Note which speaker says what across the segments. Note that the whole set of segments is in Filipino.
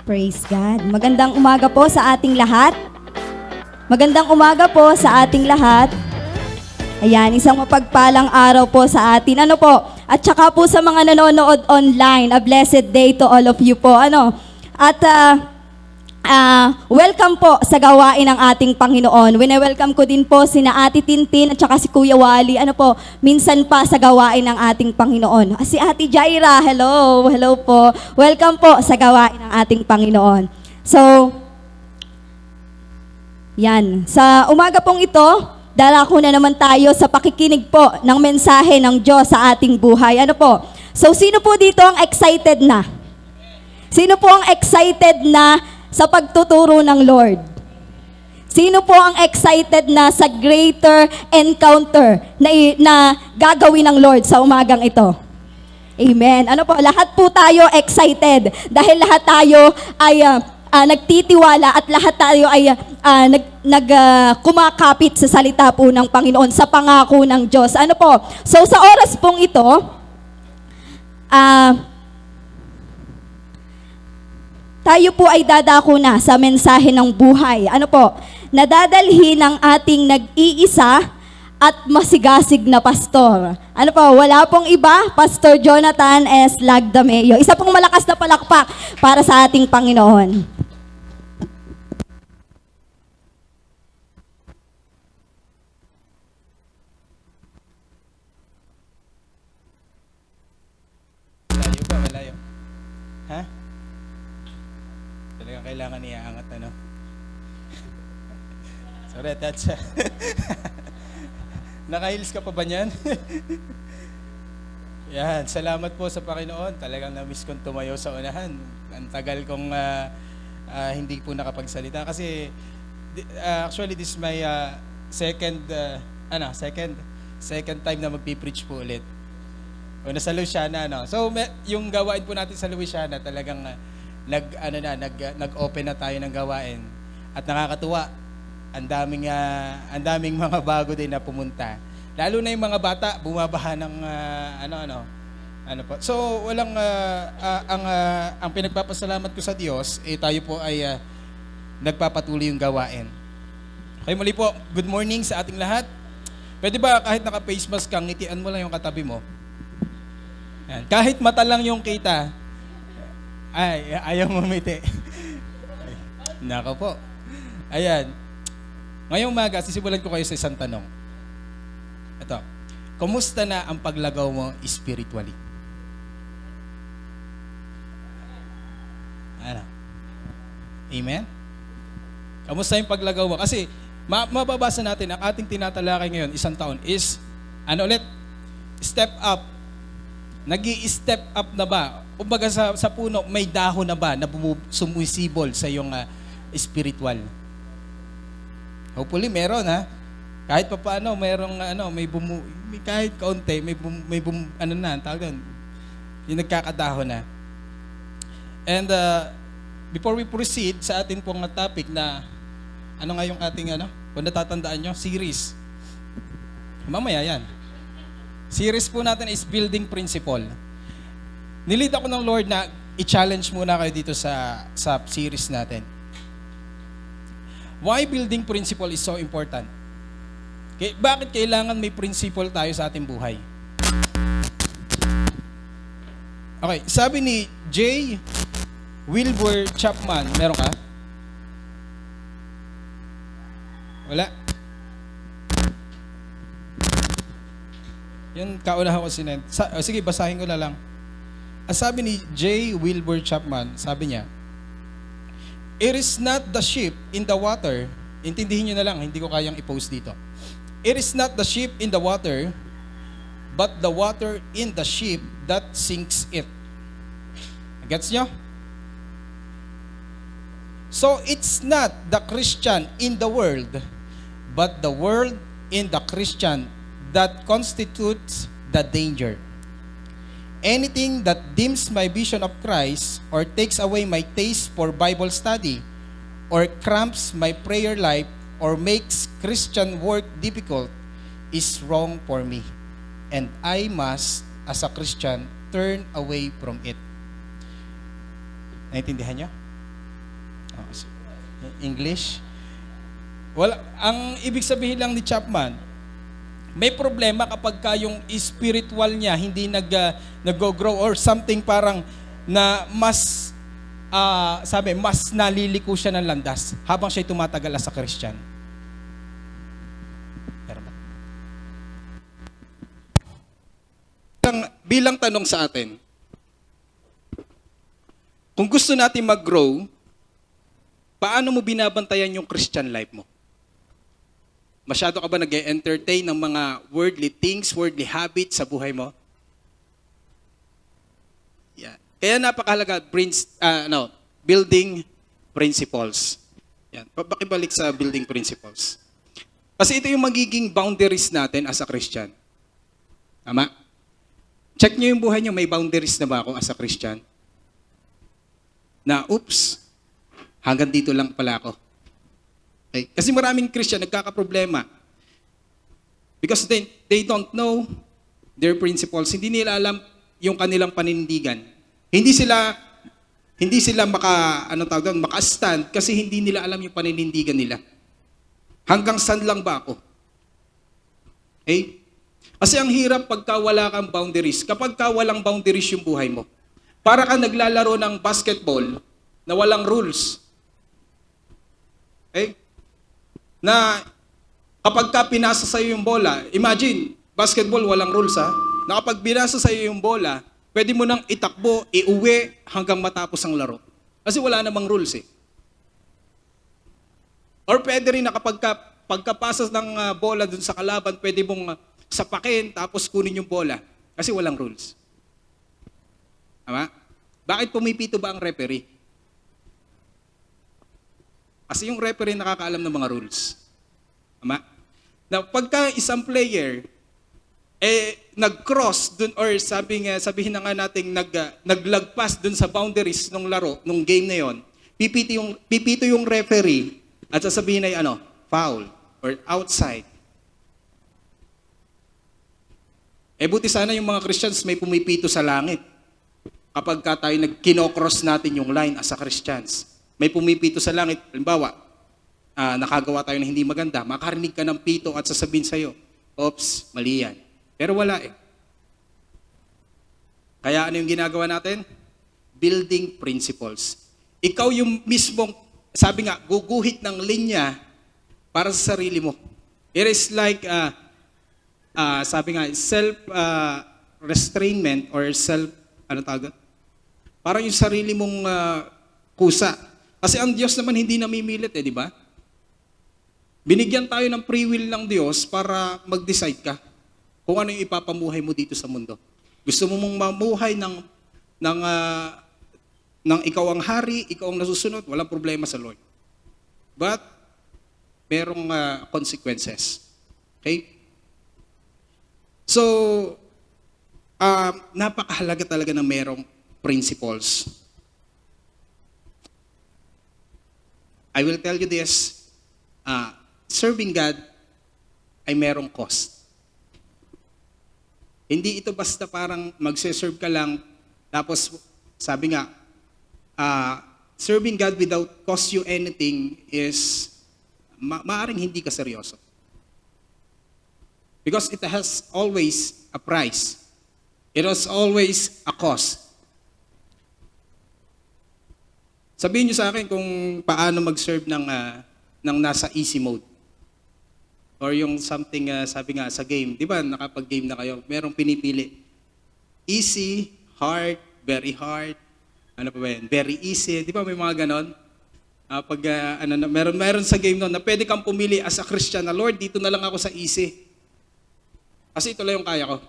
Speaker 1: Praise God. Magandang umaga po sa ating lahat. Magandang umaga po sa ating lahat. Ayan, isang mapagpalang araw po sa atin. Ano po? At saka po sa mga nanonood online, a blessed day to all of you po. At welcome po sa gawain ng ating Panginoon. Wine-welcome ko din po sina Ate Tintin at saka si Kuya Wally. Minsan pa sa gawain ng ating Panginoon. Si Ate Jaira, hello. Hello po. Welcome po sa gawain ng ating Panginoon. So, yan. Sa umaga pong ito, darako na naman tayo sa pakikinig po ng mensahe ng Diyos sa ating buhay. So, sino po dito ang excited na? Sino po ang excited na sa pagtuturo ng Lord? Sino po ang excited na sa greater encounter na gagawin ng Lord sa umagang ito? Amen. Lahat po tayo excited dahil lahat tayo ay nagtitiwala at lahat tayo ay kumakapit sa salita po ng Panginoon, sa pangako ng Diyos. So sa oras pong ito, tayo po ay dadako na sa mensahe ng buhay. Nadadalhin ng ating nag-iisa at masigasig na pastor. Wala pong iba, Pastor Jonathan S. Lagdameo. Isa pong malakas na palakpak para sa ating Panginoon.
Speaker 2: Malayo ba? Malayo? Ha? Talagang kailangan iaangat, Sorry, that's... Naka-heels ka pa ba niyan? Yan, salamat po sa Panginoon. Talagang na-miss kong tumayo sa unahan. Ang tagal kong hindi po nakapagsalita. Kasi, actually, this is my second time na magpipreach po ulit. Una sa Louisiana, So, yung gawain po natin sa Louisiana, talagang nag-open na tayo ng gawain. At nakakatuwa, ang daming mga bago din na pumunta. Lalo na yung mga bata, bumabaha ng po. So, ang pinagpapasalamat ko sa Diyos, tayo po ay nagpapatuloy yung gawain. Okay, muli po, good morning sa ating lahat. Pwede ba kahit naka-face mask kang ngitian mo lang yung katabi mo? Yan. Kahit mata lang yung kita, ayaw mamiti. Nako po. Ayan. Ngayong umaga, sisimulan ko kayo sa isang tanong. Ito. Kumusta na ang paglagaw mo spiritually? Amen? Kamusta yung paglagaw mo? Kasi, mababasa natin, ang ating tinatalakay ngayon, isang taon, is, step up. Nag-i-step up na ba? Kumbaga sa puno, may dahon na ba na sumusibol sa iyong spiritual? Hopefully meron, ha. Kahit pa paano, merong may kahit kaunti, tawag doon. Yung nagkakadahon na. And before we proceed sa atin pong topic na nga yung ating kung natatandaan nyo, series. Mamaya yan. Series po natin is Building Principle. Nilid ako ng Lord na i-challenge muna kayo dito sa series natin. Why building principle is so important? Bakit kailangan may principle tayo sa ating buhay? Okay, sabi ni J. Wilbur Chapman, meron ka? Wala? Yan, kaunahan ko sinend. Sige, basahin ko na lang. Sabi ni J. Wilbur Chapman, sabi niya, "It is not the ship in the water." Intindihin nyo na lang, hindi ko kayang i-post dito. "It is not the ship in the water, but the water in the ship that sinks it." Gets nyo? So, it's not the Christian in the world, but the world in the Christian that constitutes the danger. Anything that dims my vision of Christ or takes away my taste for Bible study or cramps my prayer life or makes Christian work difficult is wrong for me. And I must, as a Christian, turn away from it. Naintindihan niyo? Oh, English? Wala, ang ibig sabihin lang ni Chapman, may problema kapag ka yung spiritual niya hindi nag-grow or something parang na mas mas naliliko siya ng landas habang siya tumatagal sa Christian. Bilang tanong sa atin, kung gusto natin mag-grow, paano mo binabantayan yung Christian life mo? Masyado ka ba nag-entertain ng mga worldly things, worldly habits sa buhay mo? Yeah. Kaya napakahalaga, building principles. Yan. Pakibalik sa building principles. Kasi ito yung magiging boundaries natin as a Christian. Tama? Check nyo yung buhay nyo, may boundaries na ba ako as a Christian? Na, oops, hanggang dito lang pala ako. Okay? Kasi maraming Christian nagkakaproblema. Because they don't know their principles. Hindi nila alam yung kanilang paninindigan. Hindi sila maka-stand kasi hindi nila alam yung paninindigan nila. Hanggang saan lang ba ako? Okay? Kasi ang hirap pagka wala kang boundaries. Kapag ka walang boundaries yung buhay mo, para ka naglalaro ng basketball na walang rules. Okay? Na kapag ka pinasa sa'yo yung bola, imagine, basketball walang rules ha, na kapag binasa sa'yo yung bola, pwede mo nang itakbo, iuwi hanggang matapos ang laro. Kasi wala namang rules eh. Or pwede rin na kapag pagkapasas ng bola dun sa kalaban, pwede mong sapakin tapos kunin yung bola. Kasi walang rules. Tama? Bakit pumipito ba ang referee? Kasi yung referee nakakaalam ng mga rules. Tama? Na pagka isang player nag-cross dun or sabihin na nga nating naglagpas dun sa boundaries ng laro, nung game na yon, pipito yung referee at sasabihin ay foul or outside. Buti sana yung mga Christians may pumipito sa langit. Kapag tayo kinocross natin yung line as a Christians, may pumipito sa langit. Halimbawa, nakagawa tayo ng hindi maganda, makarinig ka ng pito at sasabihin sa'yo, oops, mali yan. Pero wala eh. Kaya ano yung ginagawa natin? Building principles. Ikaw yung mismong, sabi nga, guguhit ng linya para sa sarili mo. It is like, sabi nga, self-restrainment or parang yung sarili mong kusa. Kasi ang Diyos naman hindi namimilit di ba? Binigyan tayo ng free will ng Diyos para mag-decide ka kung ano yung ipapamuhay mo dito sa mundo. Gusto mo mong mamuhay ng ikaw ang hari, ikaw ang nasusunod, walang problema sa Lord. But, merong consequences. Okay? So, napakahalaga talaga na merong principles. I will tell you this, serving God ay merong cost. Hindi ito basta parang magse-serve ka lang, tapos sabi nga, serving God without cost you anything is maaring hindi ka seryoso. Because it has always a price. It has always a cost. Sabihin niyo sa akin kung paano mag-serve ng nasa easy mode. Or yung something, sabi nga sa game, di ba nakapag-game na kayo, merong pinipili. Easy, hard, very hard, ano pa ba yan? Very easy, di ba may mga ganon? Meron sa game noon na pwede kang pumili as a Christian na, Lord, dito na lang ako sa easy. Kasi ito lang yung kaya ko.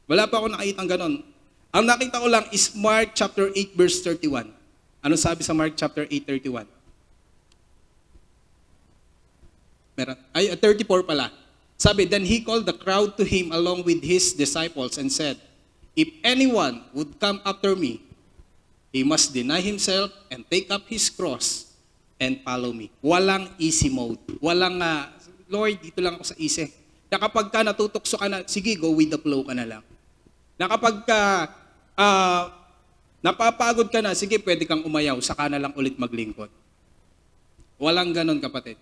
Speaker 2: Wala pa ako nakitang ganon. Ang nakita ko lang is Mark chapter 8 verse 31. Ano sabi sa Mark chapter 8:31? Meron. 34 pala. Sabi, then he called the crowd to him along with his disciples and said, if anyone would come after me, he must deny himself and take up his cross and follow me. Walang easy mode. Walang, Lord, dito lang ako sa easy. Na kapag ka natutokso ka na, sige, go with the flow ka na lang. Na kapag ka napapagod ka na, sige, pwede kang umayaw, saka na lang ulit maglingkod. Walang ganon, kapatid.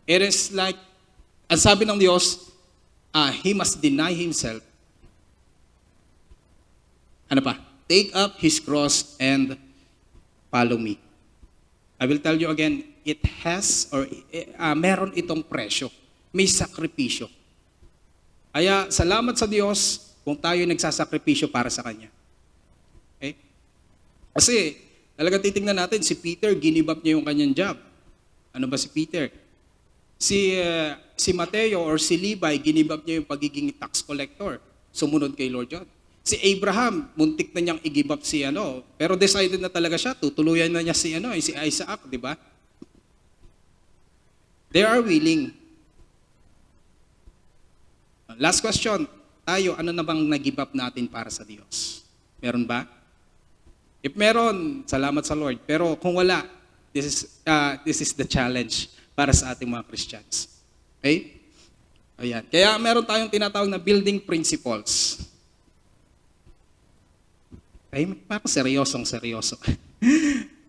Speaker 2: It is like, ang sabi ng Diyos, he must deny himself. Ano pa? Take up his cross and follow me. I will tell you again, it has, or meron itong presyo. May sakripisyo. Kaya salamat sa Diyos kung tayo nagsasakripisyo para sa Kanya. Okay? Kasi talagang titingnan natin, si Peter, ginibap niya yung kanyang job. Ano ba si Peter? Si Mateo or si Levi, ginibap niya yung pagiging tax collector. Sumunod kay Lord John. Si Abraham, muntik na niyang i-give up si pero decided na talaga siya, tutuluyan na niya si Isaac, di ba? They are willing. Last question, tayo, ano na bang nag-give up natin para sa Diyos? Meron ba? If meron, salamat sa Lord. Pero kung wala, this is the challenge para sa ating mga Christians. Okay? Ayan. Kaya meron tayong tinatawag na building principles. Ay, parang seryoso.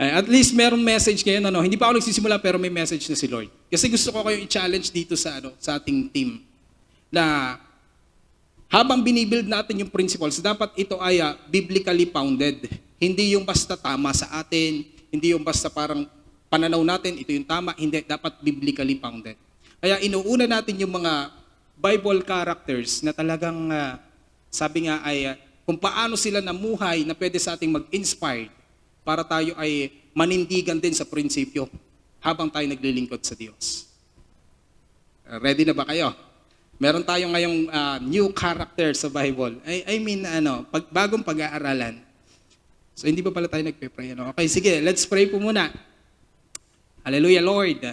Speaker 2: At least merong message ngayon, hindi pa ako nagsisimula pero may message na si Lord. Kasi gusto ko kayong i-challenge dito sa ating team na habang binibuild natin yung principles, dapat ito ay biblically founded. Hindi yung basta tama sa atin, hindi yung basta parang pananaw natin, ito yung tama, hindi, dapat biblically founded. Kaya inuuna natin yung mga Bible characters na talagang, sabi nga ay, kung paano sila namuhay na pwede sa ating mag-inspire para tayo ay manindigan din sa prinsipyo habang tayo naglilingkod sa Diyos. Ready na ba kayo? Meron tayo ngayong new character sa Bible. Bagong pag-aaralan. So hindi pa pala tayo nagpe-pray. Okay, sige, let's pray po muna. Hallelujah, Lord.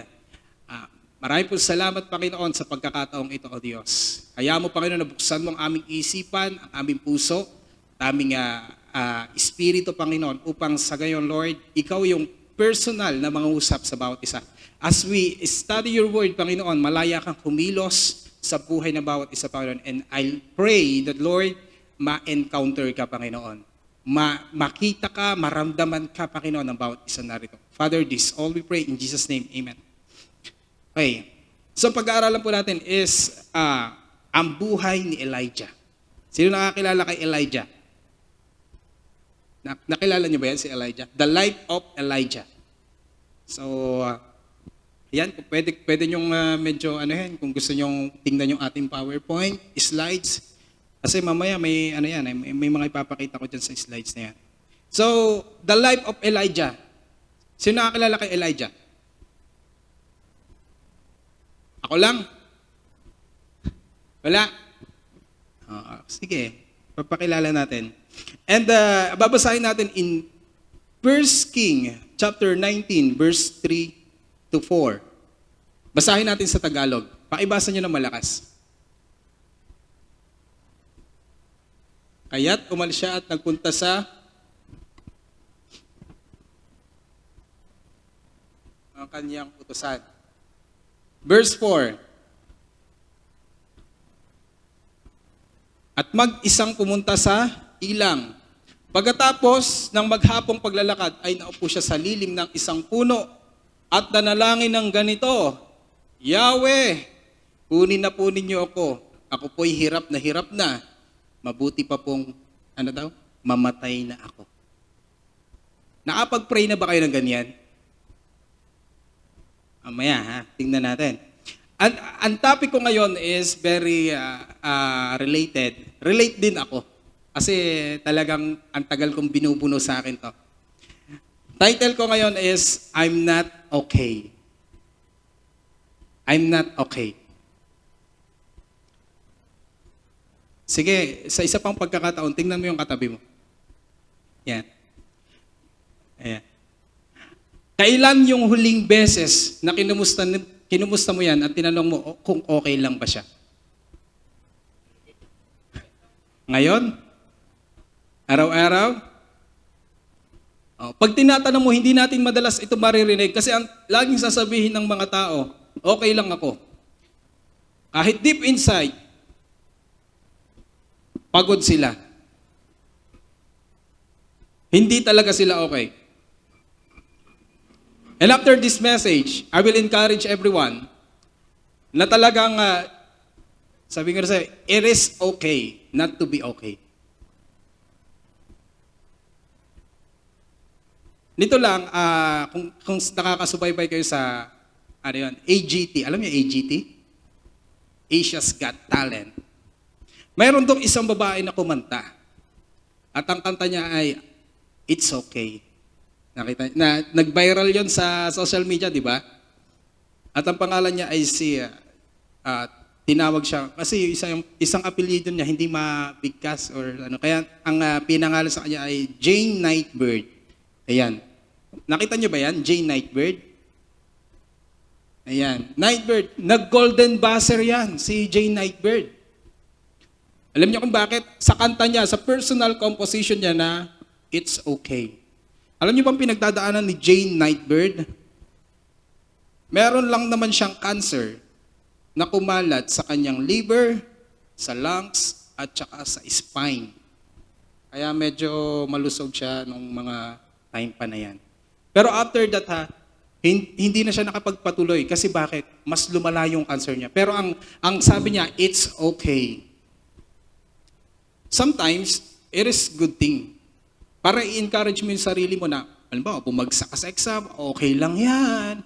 Speaker 2: Maraming po salamat, Panginoon, sa pagkakataong ito, O Diyos. Kaya mo, Panginoon, nabuksan mo ang aming isipan, ang aming puso, aming espiritu, Panginoon, upang sa gayon, Lord, ikaw yung personal na mga usap sa bawat isa. As we study your word, Panginoon, malaya kang kumilos sa buhay ng bawat isa, Panginoon. And I'll pray that, Lord, ma-encounter ka, Panginoon. Makita ka, maramdaman ka, Panginoon, ng bawat isa narito. Father, this all we pray in Jesus' name. Amen. Okay. So, pag-aaralan po natin is ang buhay ni Elijah. Sino nakakilala kay Elijah? Nakilala niyo ba yan si Elijah? The life of Elijah. So, yan, pwede niyong medyo kung gusto niyong tingnan yung ating PowerPoint, slides. Kasi mamaya may mga ipapakita ko dyan sa slides na yan. So, the life of Elijah. Sino nakakilala kay Elijah? Ako lang? Wala? Sige, papakilala natin. And babasahin natin in 1 King chapter 19 verse 3 to 4. Basahin natin sa Tagalog. Pakibasa nyo ng malakas. Kaya't umalis siya at nagpunta sa ang kanyang utusan. Verse 4. At mag-isang pumunta sa ilang. Pagkatapos ng maghapong paglalakad ay naupo siya sa lilim ng isang puno at nanalangin ng ganito, Yahweh, kunin na po ninyo ako. Ako po'y hirap na. Mabuti pa pong, mamatay na ako. Nakapag-pray na ba kayo ng ganyan? Mamaya, tingnan natin. Ang topic ko ngayon is very related. Relate din ako. Kasi talagang ang tagal kong binubuno sa akin to. Title ko ngayon is, I'm Not Okay. I'm not okay. Sige, sa isa pang pagkakataon, tingnan mo yung katabi mo. Yan. Ayan. Kailan yung huling beses na kinumusta mo yan at tinanong mo kung okay lang ba siya? Ngayon? Araw-araw? Pag tinatanong mo, hindi natin madalas ito maririnig kasi ang laging sasabihin ng mga tao, okay lang ako. Kahit deep inside, pagod sila. Hindi talaga sila okay. And after this message, I will encourage everyone na talagang, sabi ko na sa'yo, it is okay not to be okay. Nito lang, kung nakakasubaybay kayo sa, ano yun, AGT. Alam niyo AGT? Asia's Got Talent. Mayroon dong isang babae na kumanta. At ang kanta niya ay, It's Okay. Nakita, nag-viral yon sa social media, di ba? At ang pangalan niya ay si, tinawag siya, kasi isang apelyido niya, hindi mabigkas or ano. Kaya ang pinangalan sa kanya ay Jane Nightbird. Ayan. Nakita niyo ba yan? Jane Nightbird? Ayan. Nightbird. Nag-golden buzzer yan, si Jane Nightbird. Alam niyo kung bakit? Sa kanta niya, sa personal composition niya na, It's Okay. Alam niyo bang pinagdadaanan ni Jane Nightbird? Meron lang naman siyang cancer na kumalat sa kanyang liver, sa lungs, at saka sa spine. Kaya medyo malusog siya nung mga time pa na yan. Pero after that hindi na siya nakapagpatuloy. Kasi bakit? Mas lumala yung cancer niya. Pero ang sabi niya, it's okay. Sometimes, it is good thing. Para i-encourage mo yung sarili mo na, alam ba, bumagsak ka sa exam, okay lang yan.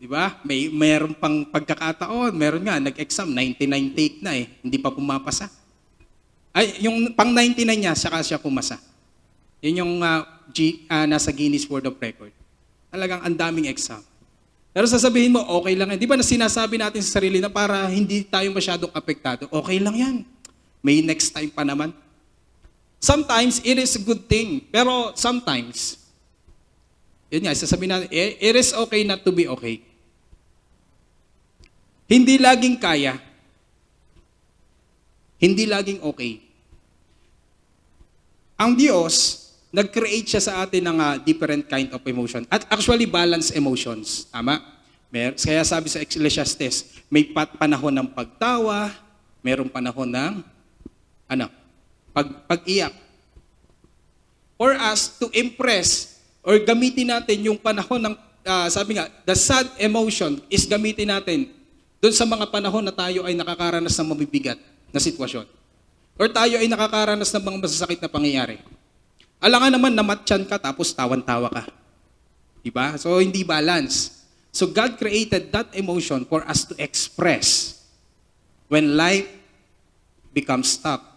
Speaker 2: Di ba? Mayroon pang pagkakataon. Meron nga, nag-exam, 99 take na eh. Hindi pa pumapasa. Ay, yung pang 99 niya, saka siya pumasa. Yun yung nasa Guinness World of Record. Talagang ang daming exam. Pero sasabihin mo, okay lang yan. Di ba na sinasabi natin sa sarili na para hindi tayo masyadong apektado, okay lang yan. May next time pa naman. Sometimes, it is a good thing. Pero sometimes, yun nga, sasabihin natin, it is okay not to be okay. Hindi laging kaya. Hindi laging okay. Ang Diyos, nag-create siya sa atin ng different kind of emotion. At actually, balanced emotions. Tama? Kaya sabi sa Ecclesiastes, may panahon ng pagtawa, mayroong panahon ng, pag-iyak. For us to impress or gamitin natin yung panahon ng, sabi nga, the sad emotion is gamitin natin doon sa mga panahon na tayo ay nakakaranas ng mabibigat na sitwasyon. Or tayo ay nakakaranas ng mga masasakit na pangyayari. Alangan naman namatyan ka tapos tawan-tawa ka. Diba? So hindi balance. So God created that emotion for us to express when life becomes tough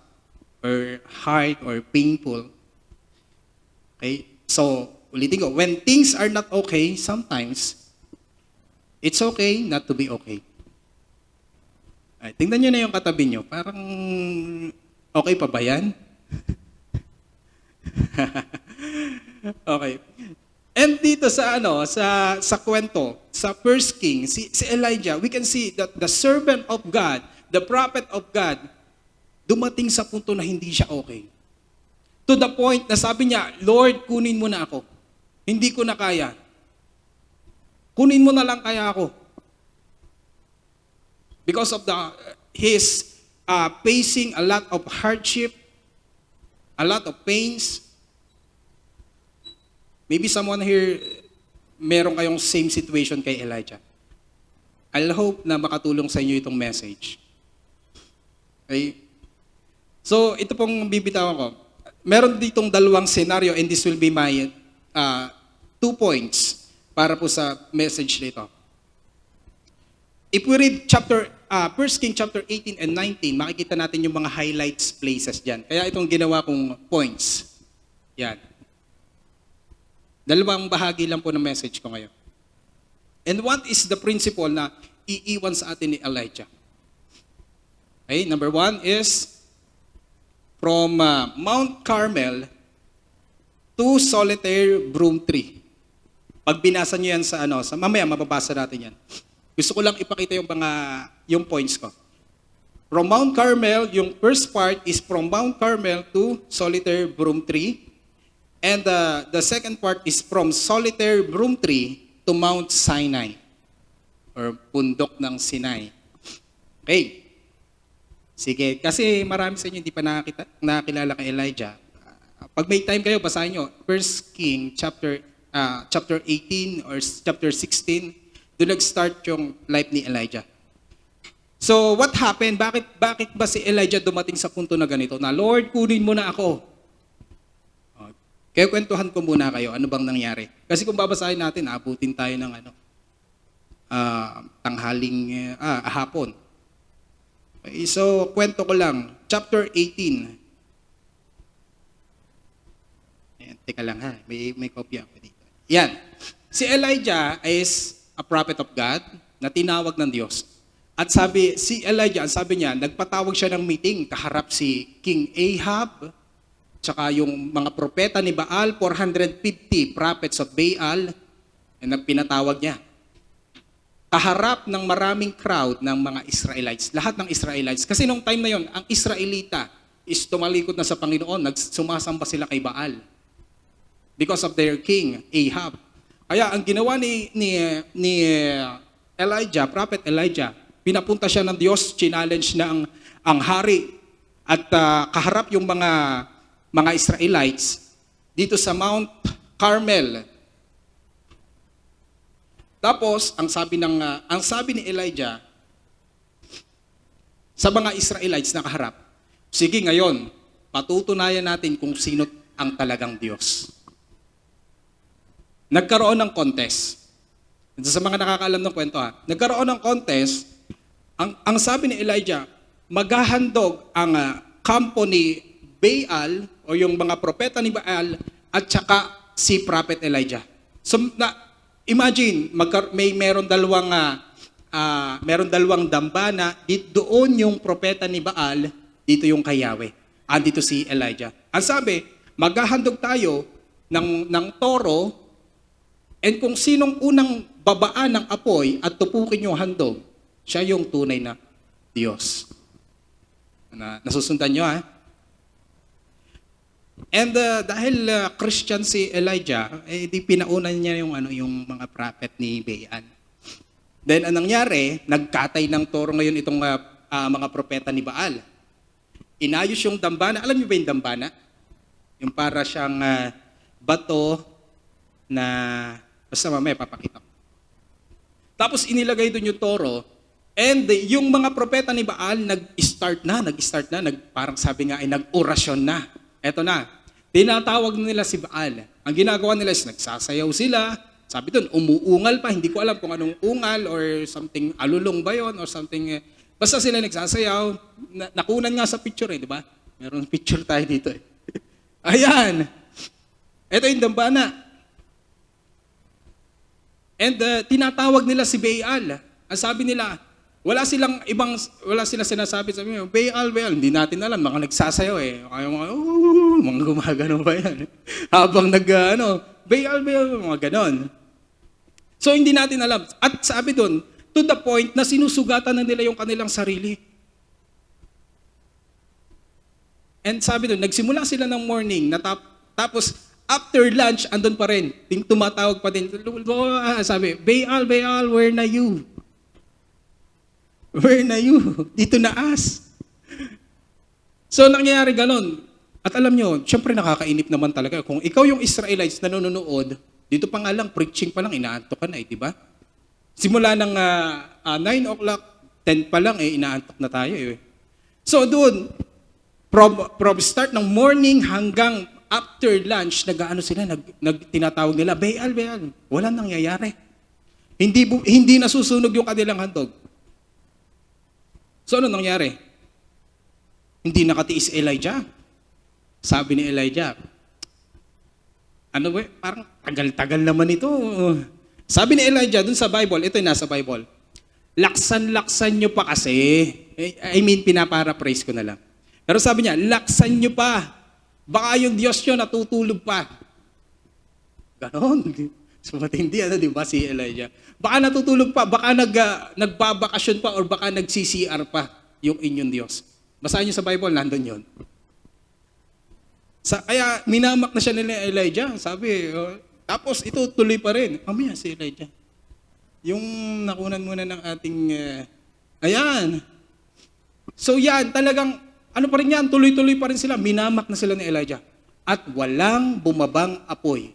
Speaker 2: or hard or painful. Okay? So, ulitin ko, when things are not okay, sometimes, it's okay not to be okay. Ay, tingnan nyo na yung katabi nyo. Parang, okay pa ba yan? Okay. And dito sa sa kwento, sa 1 King, si Elijah, we can see that the servant of God, the prophet of God, dumating sa punto na hindi siya okay. To the point na sabi niya, Lord, kunin mo na ako. Hindi ko na kaya. Kunin mo na lang kaya ako. Because of his facing a lot of hardship, a lot of pains. Maybe someone here, meron kayong same situation kay Elijah. I'll hope na makatulong sa inyo itong message. Okay? So, ito pong bibitawan ko. Meron ditong dalawang scenario and this will be my 2 points para po sa message nito. If we read 1 King chapter 18 and 19, makikita natin yung mga highlights places dyan. Kaya itong ginawa kong points. Yan. Dalawang bahagi lang po ng message ko ngayon. And what is the principle na iiwan sa atin ni Elijah? Okay, number 1 is from Mount Carmel to solitary broom tree. Pag binasa niyo yan sa mamaya mababasa natin yan. Gusto ko lang ipakita yung points ko. From Mount Carmel, yung first part is from Mount Carmel to solitary broom tree. And the second part is from solitary broom tree to Mount Sinai or bundok ng Sinai. Okay. Sige, kasi marami sa inyo hindi pa nakakilala kay Elijah. Pag may time kayo, basahin nyo. 1 King chapter chapter 18 or chapter 16, doon nag-start yung life ni Elijah. So, what happened? Bakit ba si Elijah dumating sa punto na ganito? Na, Lord, kunin mo na ako. Kaya kwentuhan ko muna kayo, ano bang nangyari? Kasi kung babasahin natin, abutin tayo ng hapon. Okay, so, kwento ko lang. Chapter 18. Ayan, teka lang ha, may kopya ako dito. Yan. Si Elijah is a prophet of God na tinawag ng Diyos. At si Elijah, sabi niya, nagpatawag siya ng meeting, kaharap si King Ahab, tsaka yung mga propeta ni Baal, 450 prophets of Baal, pinatawag niya. Kaharap ng maraming crowd ng mga Israelites, lahat ng Israelites. Kasi nung time na yon, ang Israelita is tumalikod na sa Panginoon, sumasamba sila kay Baal because of their king, Ahab. Kaya ang ginawa ni Elijah, prophet Elijah, pinapunta siya ng Diyos, challenge na ang hari at kaharap yung mga Israelites dito sa Mount Carmel. Tapos, ang sabi ni Elijah sa mga Israelites na kaharap, sige ngayon, patutunayan natin kung sino ang talagang Diyos. Nagkaroon ng contest. Sa mga nakakaalam ng kwento nagkaroon ng contest, ang sabi ni Elijah, maghahandog ang kampo ni Baal o yung mga propeta ni Baal at saka si prophet Elijah. So, imagine, meron dalawang dambana, doon yung propeta ni Baal, dito yung kay Yahweh. Andito si Elijah. Ang sabi, maghahandog tayo ng toro, and kung sinong unang babaan ng apoy at tupukin yung handog, siya yung tunay na Diyos. Nasusundan nyo And dahil Christian si Elijah, di pinaunan niya yung mga prophet ni Baal. Then anong nangyari, nagkatay ng toro ngayon itong mga propeta ni Baal. Inayos yung dambana. Alam niyo ba yung dambana? Yung para siyang bato na, basta mamaya papakita ko. Tapos inilagay doon yung toro, and yung mga propeta ni Baal nag-start na, parang sabi nga ay nag-orasyon na. Eto na, tinatawag nila si Baal. Ang ginagawa nila is nagsasayaw sila. Sabi doon, umuungal pa. Hindi ko alam kung anong ungal or something, alulong ba yun or something. Basta sila nagsasayaw. Nakunan nga sa picture di ba? Meron picture tayo dito Ayan. Ito yung dambana. And tinatawag nila si Baal. Ang sabi nila, wala silang sinasabi sa mga, Baal, hindi natin alam, mga nagsasayaw mga gumagano ba yan? Habang Baal, mga ganon. So hindi natin alam. At sabi doon, to the point na sinusugatan na nila yung kanilang sarili. And sabi doon, nagsimula sila ng morning, tapos after lunch, andun pa rin. Tumatawag pa din. Sabi, Baal, where na you? Where na you? Dito na as. So, nangyayari ganon. At alam nyo, syempre nakakainip naman talaga. Kung ikaw yung Israelites na nanonood, dito pa nga lang, preaching pa lang, inaantok ka na di ba? Simula ng 9 o'clock, 10 pa lang, inaantok na tayo So, doon, from start ng morning hanggang after lunch, tinatawag nila, Baal. Walang nangyayari. Hindi nasusunog yung kanilang handog. So, ano nangyari? Hindi nakatiis Elijah. Sabi ni Elijah, parang tagal-tagal naman ito. Sabi ni Elijah, dun sa Bible, ito yung nasa Bible, laksan-laksan nyo pa kasi. Pinaparaphrase ko na lang. Pero sabi niya, laksan nyo pa. Baka yung Diyos nyo natutulog pa. Ganon. So matindi, di ba si Elijah? Baka natutulog pa, baka nagbabakasyon pa, or baka nag-CCR pa yung inyong Diyos. Basahin nyo sa Bible, nandun yun. Kaya minamak na siya nila Elijah. Sabi, tapos ito tuloy pa rin. Mamaya si Elijah. Yung nakunan muna ng ating, ayan. So yan, talagang, pa rin yan, tuloy-tuloy pa rin sila. Minamak na sila ni Elijah. At walang bumabang apoy.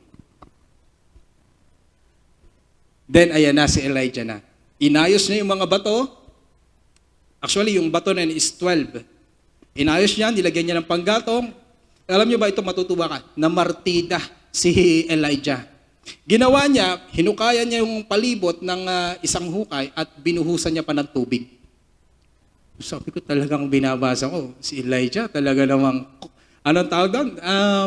Speaker 2: Then ayan na si Elijah na. Inayos niya yung mga bato. Actually, yung bato na yun is 12. Inayos niya, nilagyan niya ng panggatong. Alam niyo ba ito, matutuwa ka, namartida si Elijah. Ginawa niya, hinukayan niya yung palibot ng isang hukay at binuhusan niya pa ng tubig. Sabi ko talagang binabasa ko, si Elijah talaga namang, anong tawag doon?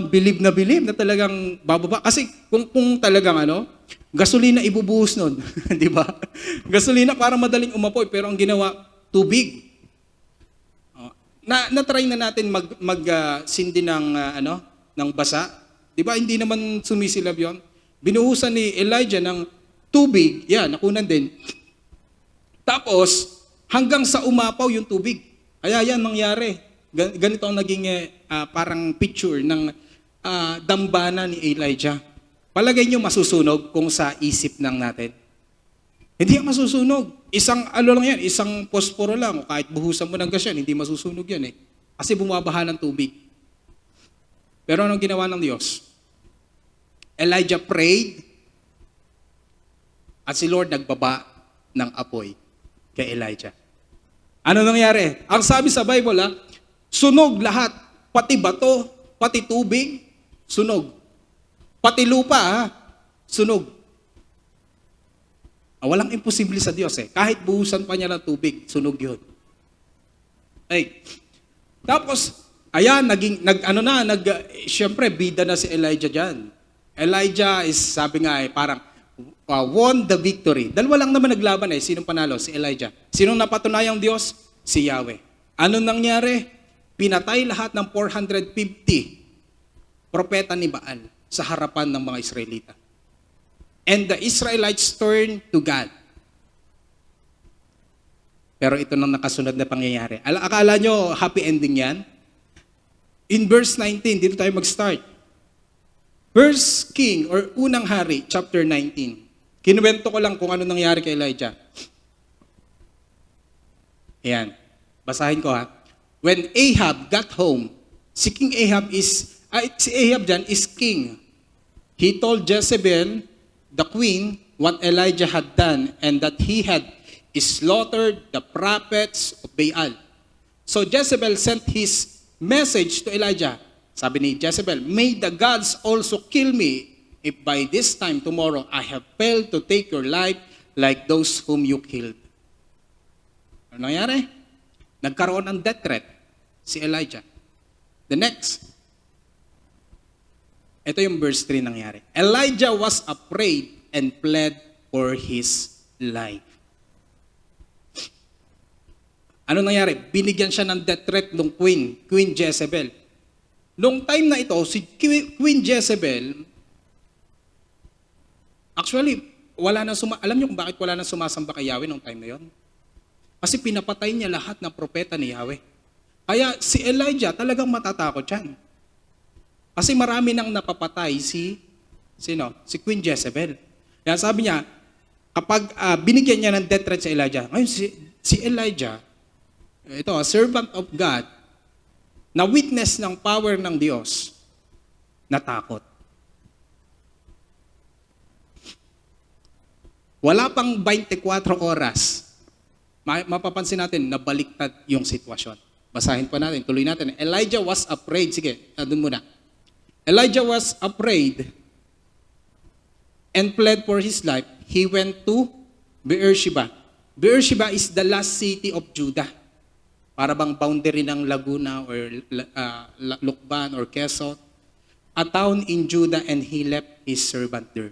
Speaker 2: Believe na talagang bababa. Kasi kung talagang gasolina ibubuhos nun. Di ba? Gasolina para madaling umapoy, pero ang ginawa, tubig. Na-try na natin sindi ng basa. Di ba? Hindi naman sumisilab yon. Binuhusan ni Elijah ng tubig. Yan, nakunan din. Tapos, hanggang sa umapaw yung tubig. Kaya yan nangyari. Ganito ang naging parang picture ng dambana ni Elijah. Palagay nyo masusunog kung sa isip ng natin. Hindi yan masusunog. Isang lang yan, isang posporo lang. O kahit buhusan mo ng gas yan, hindi masusunog yan eh. Kasi bumabaha ng tubig. Pero anong ginawa ng Diyos? Elijah prayed at si Lord nagbaba ng apoy kay Elijah. Ano nangyari? Ang sabi sa Bible, sunog lahat. Pati bato, pati tubig, sunog. Pati lupa, sunog. Walang imposible sa Diyos eh. Kahit buhusan pa niya ng tubig, sunog yun. Tapos, ayan, syempre, bida na si Elijah dyan. Elijah is, sabi nga parang won the victory. Dalawa lang naman naglaban Sinong panalo? Si Elijah. Sinong napatunayang Diyos? Si Yahweh. Ano nangyari? Pinatay lahat ng 450 propeta ni Baal sa harapan ng mga Israelita. And the Israelites turned to God. Pero ito nang nakasunod na pangyayari. Akala nyo happy ending yan? In verse 19, dito tayo mag-start. First King or Unang Hari, chapter 19. Kinuwento ko lang kung ano nangyari kay Elijah. Ayan. Basahin ko When Ahab got home, si Ahab dyan is king. He told Jezebel, the queen, what Elijah had done and that he had slaughtered the prophets of Baal. So Jezebel sent his message to Elijah. Sabi ni Jezebel, may the gods also kill me if by this time tomorrow I have failed to take your life like those whom you killed. Ano nangyari? Nagkaroon ng death threat si Elijah. The next. Ito yung verse 3 nangyari. Elijah was afraid and pled for his life. Ano nangyari? Binigyan siya ng death threat ng Queen Jezebel. Nung time na ito, si Queen Jezebel, actually, alam niyo kung bakit wala nang sumasamba kay Yahweh nung time na yon? Kasi pinapatay niya lahat ng propeta ni Yahweh. Kaya si Elijah talagang matatakot yan. Kasi marami nang napapatay si Queen Jezebel. Kaya sabi niya, kapag binigyan niya ng death threat si Elijah, ngayon si Elijah, ito, a servant of God, na witness ng power ng Diyos, natakot. Wala pang 24 oras, mapapansin natin na baliktad yung sitwasyon. Basahin pa natin, tuloy natin. Elijah was afraid. Sige, doon muna. Elijah was afraid and pled for his life. He went to Beersheba. Beersheba is the last city of Judah. Para bang boundary ng Laguna or Lukban or Quezon. A town in Judah, and he left his servant there.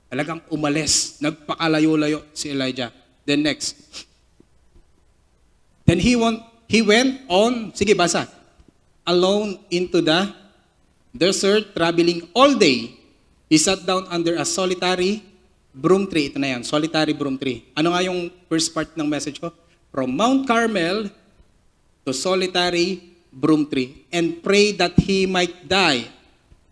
Speaker 2: Talagang umalis, nagpakalayo-layo si Elijah. Then next. Then he went on, sige basa, alone into the desert, traveling all day. He sat down under a solitary broom tree. Ito na yan, solitary broom tree. Ano nga yung first part ng message ko? From Mount Carmel to solitary broom tree and pray that he might die.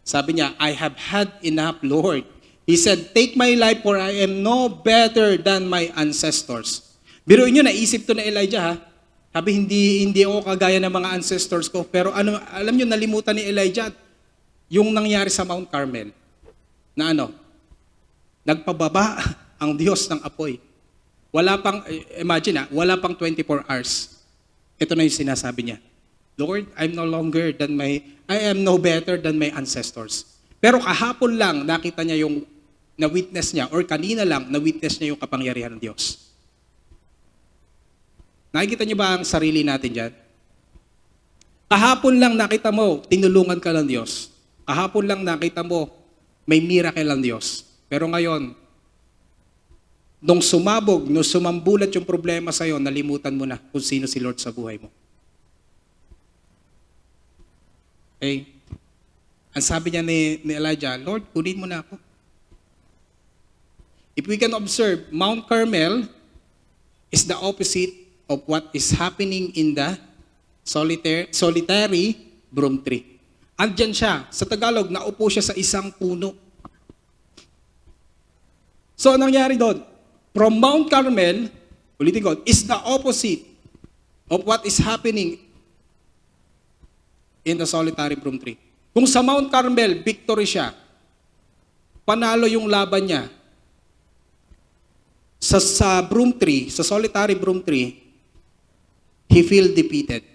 Speaker 2: Sabi niya, I have had enough, Lord. He said, take my life for I am no better than my ancestors. Biruin nyo, naisip to na Elijah Sabi, hindi ako kagaya ng mga ancestors ko. Pero alam nyo, nalimutan ni Elijah yung nangyari sa Mount Carmel. Na nagpababa ang Diyos ng apoy. Wala pang, imagine wala pang 24 hours. Ito na yung sinasabi niya. Lord, I am no better than my ancestors. Pero kahapon lang nakita niya yung na-witness niya, or kanina lang na-witness niya yung kapangyarihan ng Diyos. Nakikita niyo ba ang sarili natin dyan? Kahapon lang nakita mo, tinulungan ka ng Diyos. Kahapon lang nakita mo, may miracle ang Diyos. Pero ngayon, nung sumambulat yung problema sa'yo, nalimutan mo na kung sino si Lord sa buhay mo. Okay? Ang sabi niya ni Elijah, Lord, kunin mo na ako. If we can observe, Mount Carmel is the opposite of what is happening in the solitary broom tree. Andyan siya. Sa Tagalog, naupo siya sa isang puno. So, anong nangyari doon? From Mount Carmel, ulitin ko, is the opposite of what is happening in the solitary broom tree. Kung sa Mount Carmel, victory siya, panalo yung laban niya, sa broom tree, sa solitary broom tree, he feel defeated.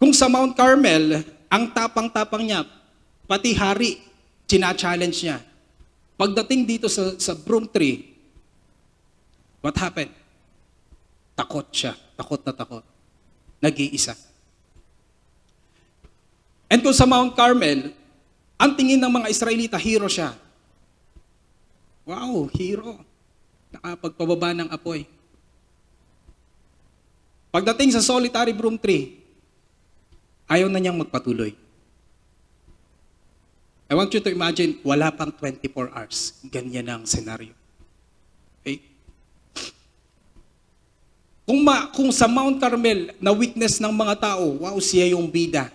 Speaker 2: Kung sa Mount Carmel, ang tapang-tapang niya, pati hari, china-challenge niya. Pagdating dito sa broom tree, what happened? Takot siya. Takot na takot. Nag-iisa. And kung sa Mount Carmel, ang tingin ng mga Israelita, hero siya. Wow, hero. Nakapagpababa ng apoy. Pagdating sa solitary broom tree, ayaw na niyang magpatuloy. I want you to imagine, wala pang 24 hours. Ganyan ang senaryo. Okay? Kung sa Mount Carmel, na-witness ng mga tao, wow, siya yung bida.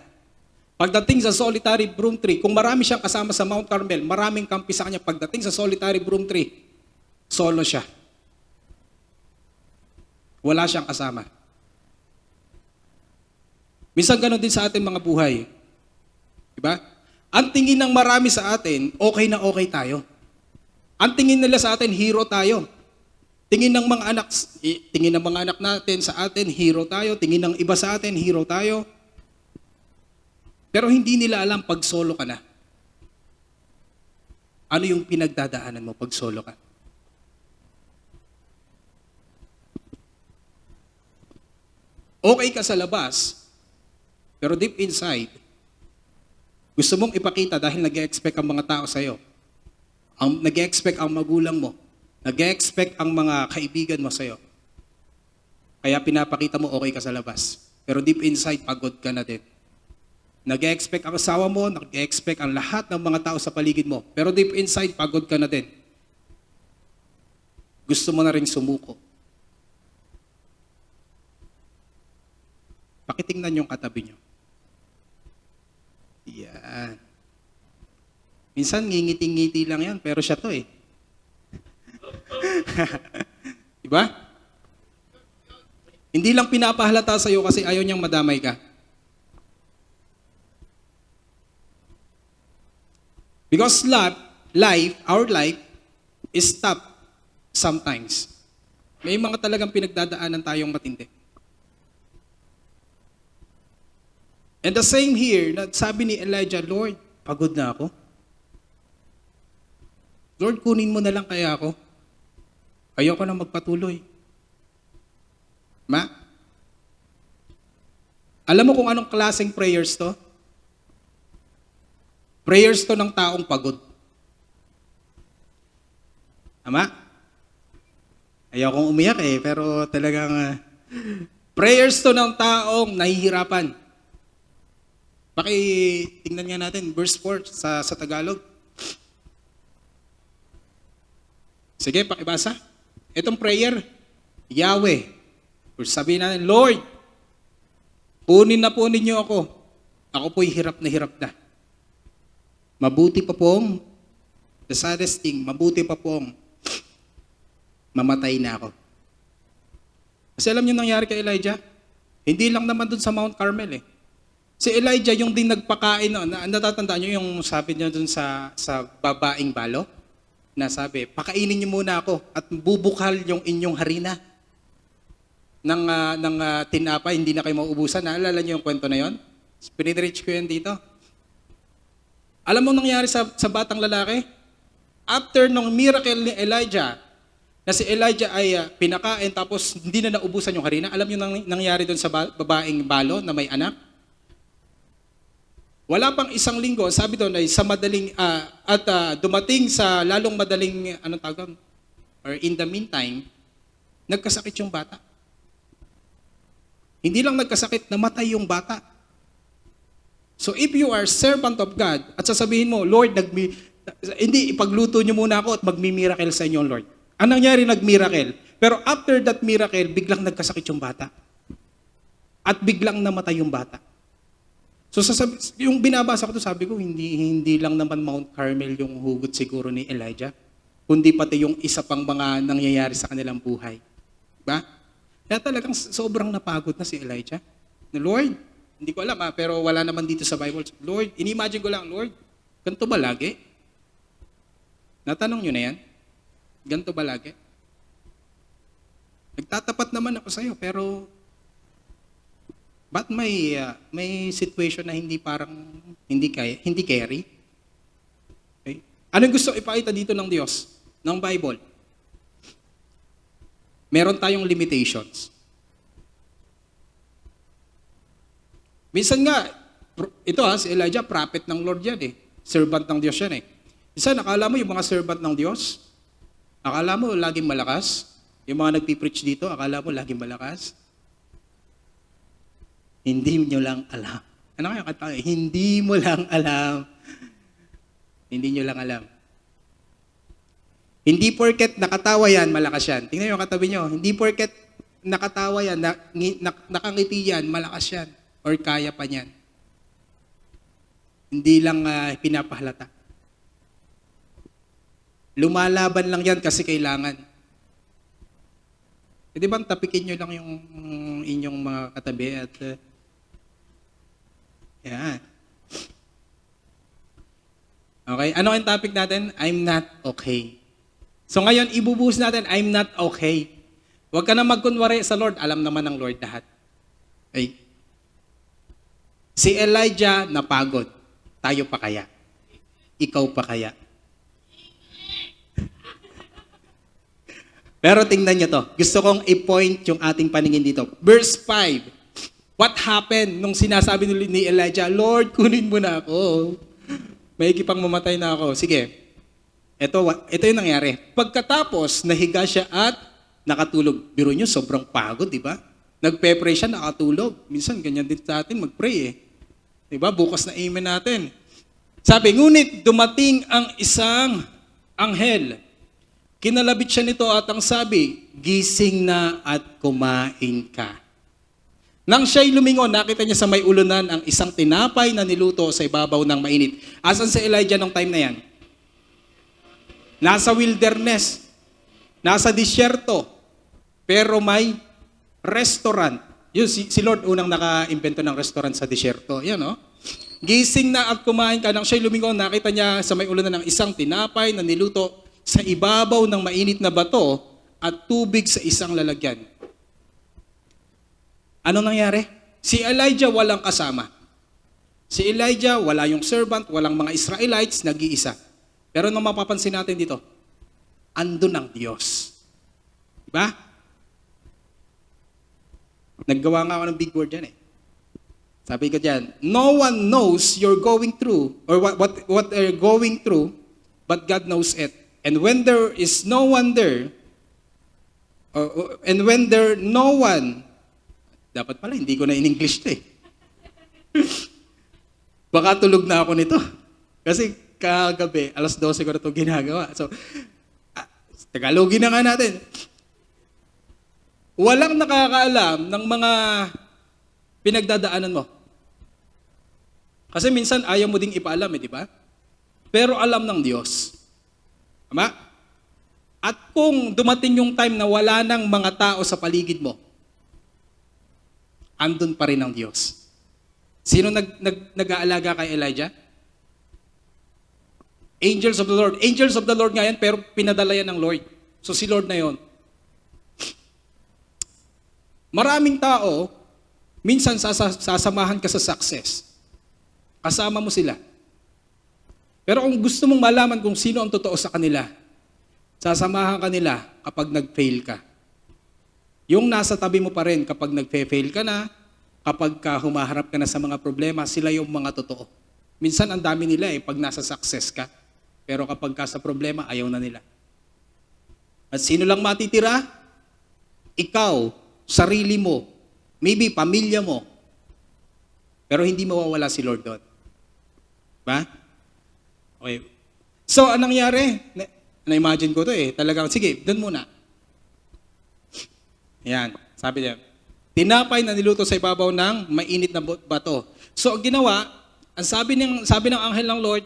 Speaker 2: Pagdating sa solitary broom tree, kung marami siyang kasama sa Mount Carmel, maraming kampi sa kanya. Pagdating sa solitary broom tree, solo siya. Wala siyang kasama. Minsan ganun din sa ating mga buhay. Diba? Ang tingin ng marami sa atin, okay na okay tayo. Ang tingin nila sa atin, hero tayo. Tingin ng mga anak natin sa atin, hero tayo. Tingin ng iba sa atin, hero tayo. Pero hindi nila alam pag solo ka na. Ano yung pinagdadaanan mo pag solo ka? Okay ka sa labas, pero deep inside, gusto mong ipakita dahil nag-e-expect ang mga tao sa'yo. Nag-e-expect ang magulang mo. Nag-e-expect ang mga kaibigan mo sa'yo. Kaya pinapakita mo okay ka sa labas. Pero deep inside, pagod ka na din. Nag-e-expect ang asawa mo, nag-e-expect ang lahat ng mga tao sa paligid mo. Pero deep inside, pagod ka na din. Gusto mo na rin sumuko. Pakitingnan yung katabi nyo. Yan. Minsan, ngingiti-ngiti lang yan, pero siya to eh. Diba? Hindi lang pinapahalata sa'yo kasi ayaw niyang madamay ka. Because our life is tough sometimes. May mga talagang pinagdadaanan tayong matindi. And the same here, sabi ni Elijah, Lord, pagod na ako. Lord, kunin mo na lang kaya ako. Ayoko na magpatuloy. Alam mo kung anong klaseng prayers to? Prayers to ng taong pagod. Tama? Ayaw kong umiyak pero talagang prayers to ng taong nahihirapan. Tingnan nga natin, verse 4 sa Tagalog. Sige, pakibasa. Itong prayer, Yahweh. Or sabihin natin, Lord, kunin na po ninyo ako. Ako po'y hirap na. Mabuti pa pong, the saddest thing, mabuti pa pong mamatay na ako. Kasi alam niyo nangyari kay Elijah? Hindi lang naman dun sa Mount Carmel eh. Si Elijah yung din nagpakain, no, natatandaan nyo yung sabi niya dun sa babaeng balo? Na sabi, pakainin niyo muna ako at bubukal yung inyong harina ng tinapay, hindi na kayo mauubusan. Naalala niyo yung kwento na yon? Pinidreach ko yan dito. Alam mo nangyari sa batang lalaki? After nung miracle ni Elijah, na si Elijah ay pinakain tapos hindi na naubusan yung harina, alam niyo nangyari doon sa babaeng balo na may anak? Wala pang isang linggo, sabi doon ay sa madaling, dumating sa lalong madaling, anong tawag doon? Or in the meantime, nagkasakit yung bata. Hindi lang nagkasakit, namatay yung bata. So if you are servant of God, at sasabihin mo, Lord, hindi, ipagluto niyo muna ako at magmi-miracle sa inyo, Lord. Anong nangyari? Nag-miracle. Pero after that miracle, biglang nagkasakit yung bata. At biglang namatay yung bata. So yung binabasa ko to, sabi ko, hindi lang naman Mount Carmel yung hugot siguro ni Elijah, kundi pati yung isa pang mga nangyayari sa kanilang buhay. Diba? Kaya talagang sobrang napagod na si Elijah. Na, Lord, hindi ko alam pero wala naman dito sa Bible. Lord, inimagine ko lang, Lord, ganito ba lagi? Natanong nyo na yan? Ganito ba lagi? Nagtatapat naman ako sa'yo, pero ba't may situation na hindi parang hindi carry? Okay? Anong gusto ipakita dito ng Diyos, ng Bible? Meron tayong limitations. Minsan nga, ito si Elijah, prophet ng Lord yan eh. Servant ng Diyos yan eh. Minsan, akala mo yung mga servant ng Diyos, akala mo laging malakas. Yung mga nagpipreach dito, akala mo laging malakas. Hindi nyo lang alam. Ano kaya kata? Hindi mo lang alam. Hindi nyo lang alam. Hindi porket nakatawa yan, malakas yan. Tingnan nyo yung katabi nyo. Hindi porket nakatawa yan, nakangiti yan, malakas yan. Or kaya pa yan. Hindi lang pinapahalata. Lumalaban lang yan kasi kailangan. E di ba tapikin nyo lang yung inyong mga katabi at yan. Okay, ano ang topic natin? I'm not okay. So ngayon, ibubuhos natin, I'm not okay. Huwag ka na magkunwari sa Lord, alam naman ng Lord lahat. Okay. Si Elijah napagod. Tayo pa kaya? Ikaw pa kaya? Pero tingnan nyo to. Gusto kong i-point yung ating paningin dito. Verse 5. What happened nung sinasabi ni Elijah, Lord, kunin mo na ako. May pang mamatay na ako. Sige. Ito yung nangyari. Pagkatapos, nahiga siya at nakatulog. Biro nyo, sobrang pagod, di ba? Nagpe-pray siya, nakatulog. Minsan, ganyan din sa atin, mag-pray eh. Di ba? Bukas na amen natin. Sabi, ngunit dumating ang isang anghel. Kinalabit siya nito at ang sabi, gising na at kumain ka. Nang siya'y lumingon, nakita niya sa may ulunan ang isang tinapay na niluto sa ibabaw ng mainit. Asan si Elijah nung time na yan? Nasa wilderness, nasa disyerto, pero may restaurant. Yun, si Lord unang naka-invento ng restaurant sa disyerto. Yan, no? Gising na at kumain ka. Nang siya'y lumingon, nakita niya sa may ulunan ng isang tinapay na niluto sa ibabaw ng mainit na bato at tubig sa isang lalagyan. Ano nangyari? Si Elijah walang kasama. Si Elijah, wala yung servant, walang mga Israelites, nag-iisa. Pero nung mapapansin natin dito, andun ang Diyos. Diba? Naggawa nga ako ng big word dyan eh. Sabi ko dyan, no one knows you're going through, or what you're going through, but God knows it. And when there is no one there, and when there no one, dapat pala, hindi ko na in-English to eh. Baka tulog na ako nito. Kasi kagabi, 12:00 ko na ito ginagawa. So, Tagalogin na nga natin. Walang nakakaalam ng mga pinagdadaanan mo. Kasi minsan ayaw mo ding ipaalam di ba? Pero alam ng Diyos. Tama? At kung dumating yung time na wala nang mga tao sa paligid mo, andun pa rin ang Diyos. Sino nag-aalaga kay Elijah? Angels of the Lord. Angels of the Lord nga yan, pero pinadala yan ng Lord. So si Lord na yon. Maraming tao, minsan sasamahan ka sa success. Kasama mo sila. Pero kung gusto mong malaman kung sino ang totoo sa kanila, sasamahan ka nila kapag nag-fail ka. Yung nasa tabi mo pa rin kapag nag-fail ka na, kapag ka humaharap ka na sa mga problema, sila yung mga totoo. Minsan ang dami nila pag nasa success ka. Pero kapag ka sa problema, ayaw na nila. At sino lang matitira? Ikaw, sarili mo, maybe pamilya mo. Pero hindi mawawala si Lord doon. Ba? Okay. So, anong nangyari? Na-imagine ko to Talagang, sige, doon muna. Yan, sabi niya. Tinapay na niluto sa ibabaw ng mainit na bato. So, ang ginawa, ang sabi ng anghel ng Lord,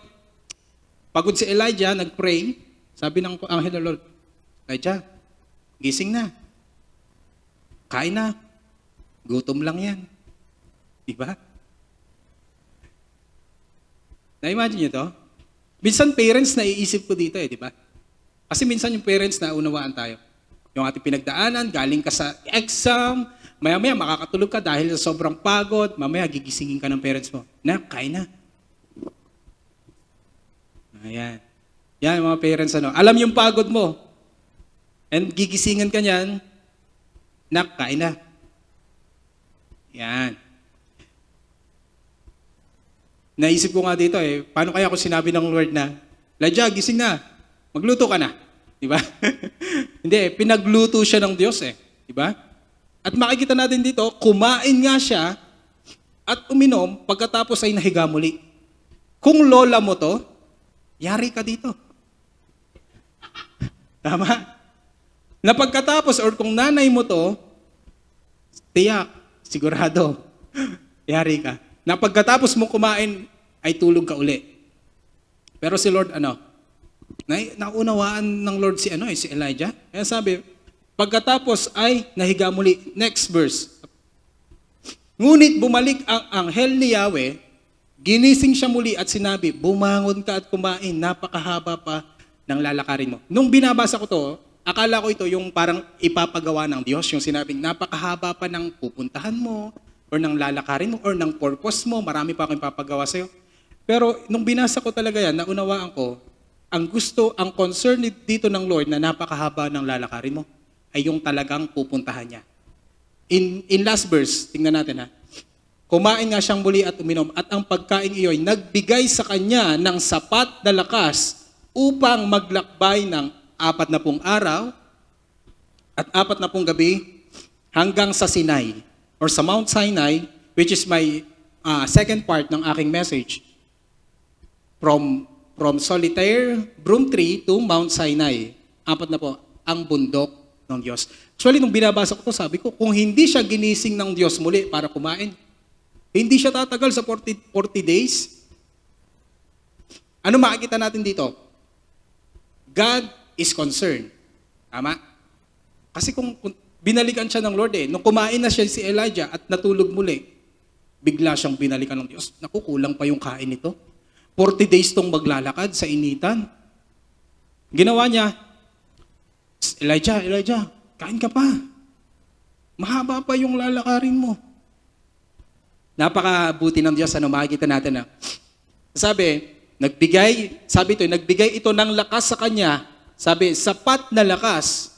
Speaker 2: pagod si Elijah, nag-pray, sabi ng anghel ng Lord, Elijah, gising na. Kain na. Gutom lang yan. Diba? Na-imagine nyo to? Minsan parents naiisip ko dito di ba? Kasi minsan yung parents na unawaan tayo. Yung ating pinagdaanan, galing ka sa exam, maya-maya makakatulog ka dahil sa sobrang pagod, mamaya gigisingin ka ng parents mo. Na, kain na. Ayan. Yan mga parents, alam yung pagod mo. And gigisingin ka niyan, nak, kain na. Yan. Naisip ko nga dito paano kaya kung sinabi ng Lord na, Elijah, gising na, magluto ka na. Di ba? Hindi, pinagluto siya ng Diyos Di ba? At makikita natin dito, kumain nga siya at uminom, pagkatapos ay nahiga muli. Kung lola mo to, yari ka dito. Tama? Na pagkatapos, or kung nanay mo to, tiyak, sigurado, yari ka. Na pagkatapos mo kumain, ay tulog ka uli. Pero si Lord, naunawaan ng Lord si Elijah. Kaya sabi, pagkatapos ay nahiga muli. Next verse. Ngunit bumalik ang anghel ni Yahweh, ginising siya muli at sinabi, bumangon ka at kumain, napakahaba pa ng lalakarin mo. Nung binabasa ko to, akala ko ito yung parang ipapagawa ng Diyos, yung sinabing napakahaba pa ng pupuntahan mo, or ng lalakarin mo, or ng purpose mo, marami pa akong ipapagawa sa'yo. Pero nung binasa ko talaga yan, naunawaan ko, ang concern dito ng Lord na napakahaba ng lalakarin mo, ay yung talagang pupuntahan niya. In last verse, tingnan natin kumain nga siyang muli at uminom, at ang pagkain iyo'y nagbigay sa kanya ng sapat na lakas upang maglakbay ng 40 araw at 40 gabi hanggang sa Sinai or sa Mount Sinai, which is my second part ng aking message. From solitary broom tree to Mount Sinai. 40 ang bundok ng Diyos. Actually, nung binabasa ko to, sabi ko, kung hindi siya ginising ng Diyos muli para kumain, hindi siya tatagal sa 40 days. Ano makikita natin dito? God is concerned. Tama? Kasi kung binalikan siya ng Lord nung kumain na siya si Elijah at natulog muli, bigla siyang binalikan ng Diyos. Naku, kulang pa yung kain nito. 40 days tong maglalakad sa initan. Ginawa niya, Elijah, kain ka pa. Mahaba pa yung lalakarin mo. Napakabuti ng Diyos, makikita natin nagbigay ito ng lakas sa kanya. Sabi, sapat na lakas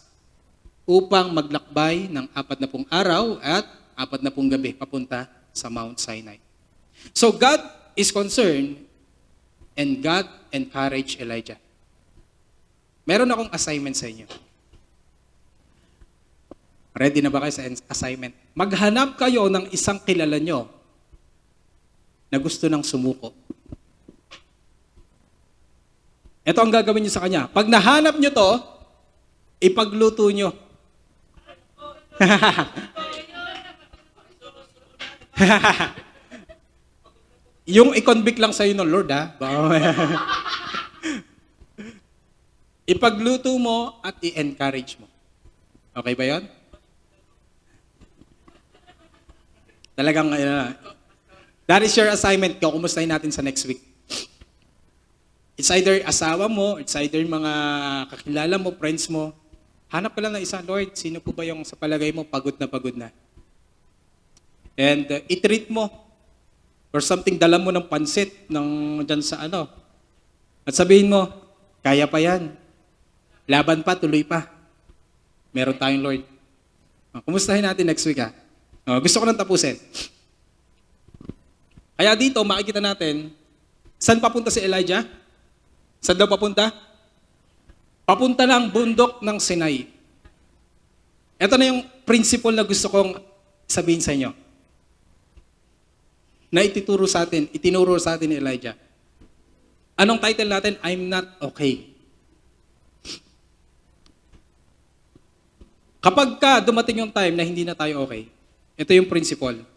Speaker 2: upang maglakbay ng 40 araw at 40 gabi papunta sa Mount Sinai. So God is concerned and God encouraged Elijah. Meron akong assignment sa inyo. Ready na ba kayo sa assignment? Maghanap kayo ng isang kilala nyo na gusto ng sumuko. Ito ang gagawin nyo sa kanya. Pag nahanap nyo to, ipagluto nyo. Yung i-convict lang sa'yo ng Lord, Ipagluto mo at i-encourage mo. Okay ba yun? That is your assignment. Kumustahin natin sa next week. It's either asawa mo, it's either mga kakilala mo, friends mo. Hanap ka lang ng isa, Lord, sino po ba yung sa palagay mo pagod na pagod na? And i-treat mo. Or something, dala mo ng pansit dyan sa ano. At sabihin mo, kaya pa yan. Laban pa, tuloy pa. Meron tayong Lord. Kumustahin natin next week ha. Gusto ko nang tapusin. Kaya dito, makikita natin, saan papunta si Elijah? Saan daw papunta? Papunta ng bundok ng Sinai. Ito na yung principle na gusto kong sabihin sa inyo. Na itinuro sa atin ni Elijah. Anong title natin? I'm not okay. Kapag dumating yung time na hindi na tayo okay, ito yung principle.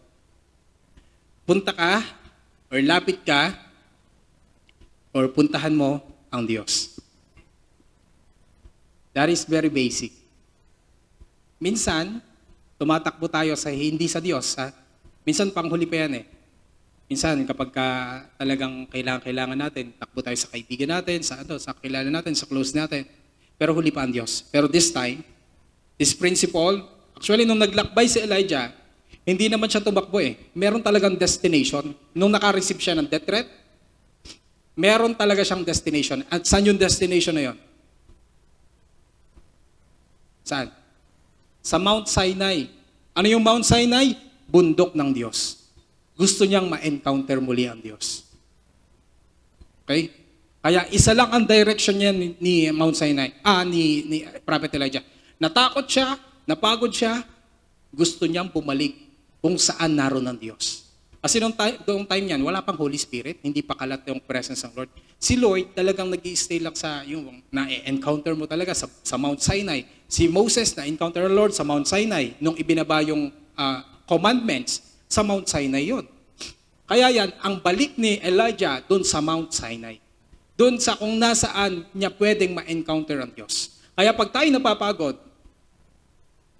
Speaker 2: Punta ka, or lapit ka, or puntahan mo ang Diyos. That is very basic. Minsan, tumatakbo tayo sa hindi sa Diyos. Ha? Minsan, panghuli pa yan eh. Minsan, kapag talagang kailangan natin, takbo tayo sa kaibigan natin, sa kakilala natin, sa close natin. Pero huli pa ang Diyos. Pero this time, this principle, actually, nung naglakbay si Elijah, hindi naman siya tumakbo eh. Meron talagang destination. Nung naka-receive siya ng death threat, meron talaga siyang destination. At saan yung destination na yun? Saan? Sa Mount Sinai. Ano yung Mount Sinai? Bundok ng Diyos. Gusto niyang ma-encounter muli ang Diyos. Okay? Kaya isa lang ang direction niya ni Mount Sinai. Ni Prophet Elijah. Natakot siya, napagod siya, gusto niyang bumalik kung saan naroon ang Diyos. Kasi noong time niyan, wala pang Holy Spirit, hindi pa kalat yung presence ng Lord. Si Lord talagang nag-i-stay lang sa yung na-encounter mo talaga sa Mount Sinai. Si Moses na-encounter ng Lord sa Mount Sinai nung ibinaba yung commandments sa Mount Sinai yun. Kaya yan, ang balik ni Elijah doon sa Mount Sinai. Doon sa kung nasaan niya pwedeng ma-encounter ang Diyos. Kaya pag tayo napapagod,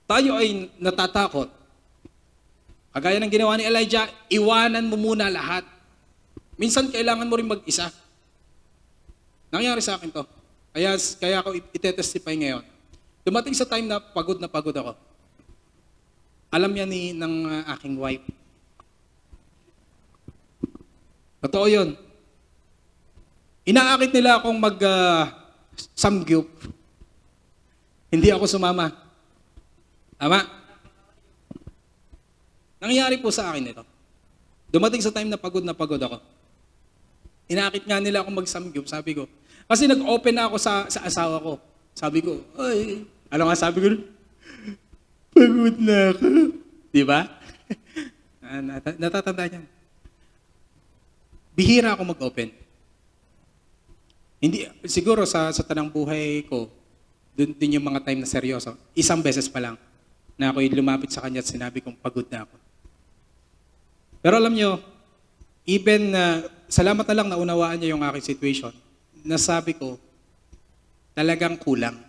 Speaker 2: tayo ay natatakot. Kagaya ng ginawa ni Elijah, iwanan mo muna lahat. Minsan kailangan mo rin mag-isa. Nangyari sa akin to. Kaya ako itetestify ngayon. Dumating sa time na pagod ako. Alam yan ng aking wife. Totoo yun. Inaakit nila akong samgyup. Hindi ako sumama. Tama? Nangyari po sa akin ito. Dumating sa time na pagod ako. Inaakit nga nila akong mag-samgyup, sabi ko. Kasi nag-open na ako sa asawa ko. Sabi ko, ay, ano nga sabi ko? Pagod na ako. Di ba? Natatanda niyan. Bihira ako mag-open. Hindi, siguro sa tanang buhay ko, dun yung mga time na seryoso. Isang beses pa lang na ako'y lumapit sa kanya at sinabi kong pagod na ako. Pero alam nyo, even salamat na lang na unawaan niya yung aking situation, nasabi ko, talagang kulang.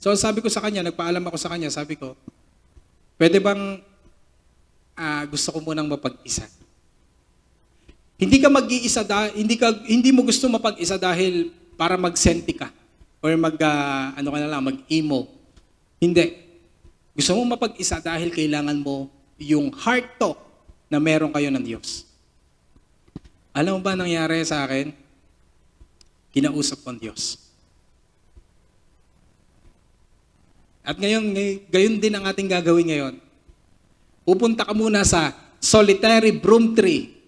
Speaker 2: So sabi ko sa kanya, nagpaalam ako sa kanya, sabi ko, pwede bang gusto ko munang mapag-isa? Hindi ka mag-iisa hindi mo gusto mapag-isa dahil para mag-senti ka or mag-emo. Hindi. Gusto mo mapag-isa dahil kailangan mo yung heart talk na meron kayo ng Diyos. Alam mo ba nangyari sa akin? Kinausap ko ang Diyos. At gayon din ang ating gagawin ngayon. Pupunta ka muna sa solitary broom tree.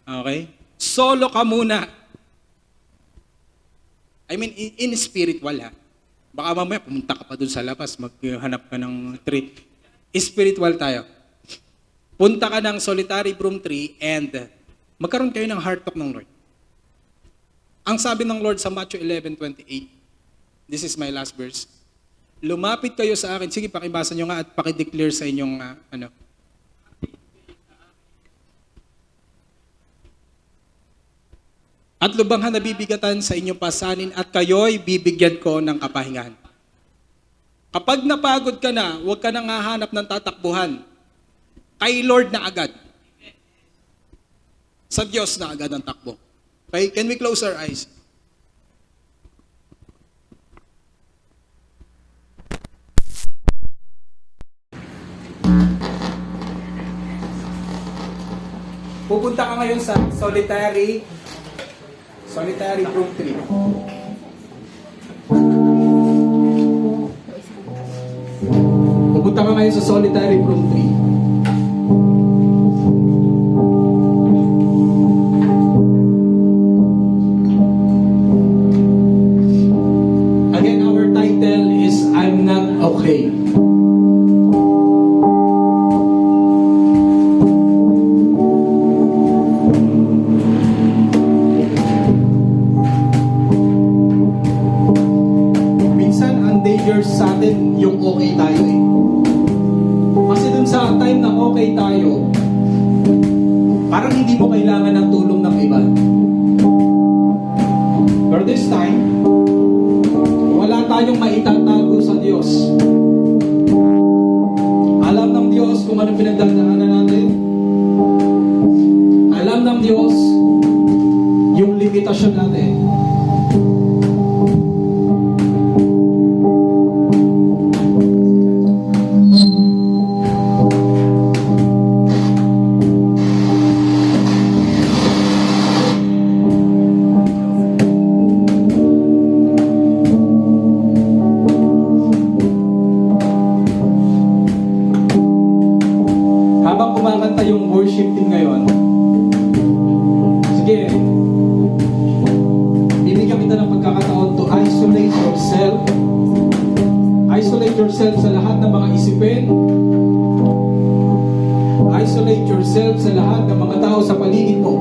Speaker 2: Okay? Solo ka muna. I mean, in spiritual ha. Baka mamaya pumunta ka pa dun sa labas, maghanap ka ng tree. Spiritual tayo. Punta ka ng solitary broom tree and magkaroon kayo ng heart talk ng Lord. Ang sabi ng Lord sa Matthew 11:28, this is my last verse. Lumapit kayo sa akin. Sige, pakibasa nyo nga at pakideclare sa inyong At lubanghan na bibigatan sa inyong pasanin at kayo'y bibigyan ko ng kapahingahan. Kapag napagod ka na, huwag ka nang hahanap ng tatakbuhan. Kay Lord na agad. Sa Diyos na agad ang takbo. Okay? Can we close our eyes? Pupunta ka ngayon sa solitary broom tree. Pupunta ka ngayon sa solitary broom tree. Again, our title is I'm Not Okay. Minsan, ang danger sa atin yung okay tayo eh. Kasi dun sa time na okay tayo, parang hindi mo kailangan ng tulong ng iba. But this time, wala tayong maitatago sa Diyos. Alam ng Diyos kung ano pinagdadaanan natin. Alam ng Diyos yung limitasyon natin. Habang kumakanta yung worship team ngayon, sige, bibigyan kita ng pagkakataon to isolate yourself. Isolate yourself sa lahat ng mga isipin. Isolate yourself sa lahat ng mga tao sa paligid mo.